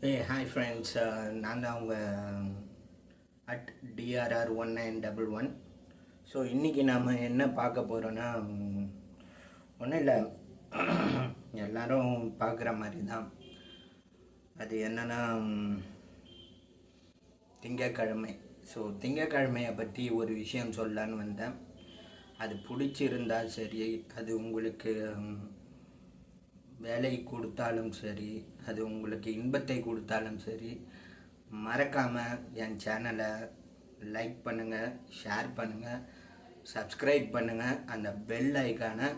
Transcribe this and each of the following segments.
Hi friends, நான் தான் உங்கள் அட் DRR1911. ஸோ இன்றைக்கி நாம் என்ன பார்க்க போகிறோன்னா, ஒன்றும் இல்லை, எல்லோரும் பார்க்குற மாதிரி தான். அது என்னென்னா திங்கக்கிழமை. ஸோ திங்கக்கிழமையை பற்றி ஒரு விஷயம் சொல்லலான்னு வந்தேன். அது பிடிச்சிருந்தால் சரி, அது உங்களுக்கு வேலை கொடுத்தாலும் சரி, அது உங்களுக்கு இன்பத்தை கொடுத்தாலும் சரி, மறக்காமல் என் சேனலை லைக் பண்ணுங்கள், ஷேர் பண்ணுங்கள், சப்ஸ்கிரைப் பண்ணுங்கள், அந்த பெல் ஐக்கானை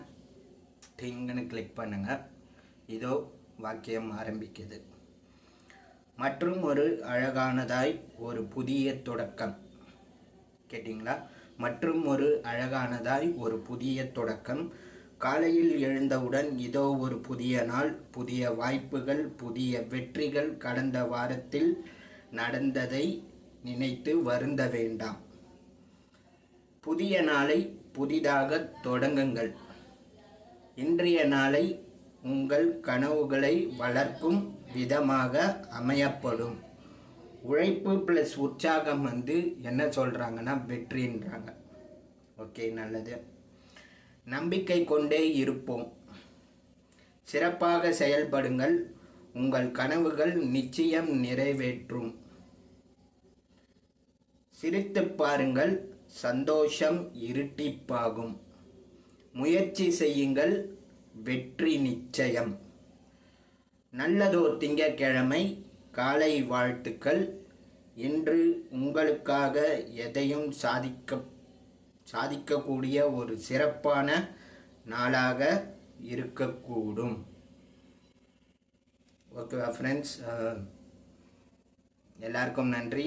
டிங்குன்னு கிளிக் பண்ணுங்கள். இதோ வாக்கியம் ஆரம்பிக்குது. மற்றும் ஒரு அழகானதாய் ஒரு புதிய தொடக்கம். கேட்டிங்களா? மற்றும் ஒரு அழகானதாய் ஒரு புதிய தொடக்கம். காலையில் எழுந்தவுடன் இதோ ஒரு புதிய நாள், புதிய வாய்ப்புகள், புதிய வெற்றிகள். கடந்த வாரத்தில் நடந்ததை நினைத்து வருந்த வேண்டாம். புதிய நாளை புதிதாக தொடங்குங்கள். இன்றைய நாளை உங்கள் கனவுகளை வளர்க்கும் விதமாக அமையப்படும். உழைப்பு ப்ளஸ் உற்சாகம் என்ன சொல்கிறாங்கன்னா வெற்றின்றாங்க. ஓகே, நல்லது. நம்பிக்கை கொண்டே இருப்போம். சிறப்பாக செயல்படுங்கள். உங்கள் கனவுகள் நிச்சயம் நிறைவேற்றும். சிரித்து பாருங்கள், சந்தோஷம் இரட்டிப்பாகும். முயற்சி செய்யுங்கள், வெற்றி நிச்சயம். நல்லதோர் திங்கட்கிழமை. காலை வாழ்த்துக்கள். இன்று உங்களுக்காக எதையும் சாதிக்கக்கூடிய ஒரு சிறப்பான நாளாக இருக்கக்கூடும். ஓகேவா ஃப்ரெண்ட்ஸ்? எல்லாருக்கும் நன்றி.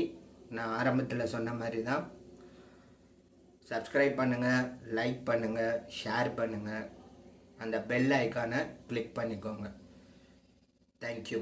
நான் ஆரம்பத்தில் சொன்ன மாதிரி தான், சப்ஸ்கிரைப் பண்ணுங்கள், லைக் பண்ணுங்கள், ஷேர் பண்ணுங்கள், அந்த பெல் ஐக்கானை கிளிக் பண்ணிக்கோங்க. தேங்க்யூ.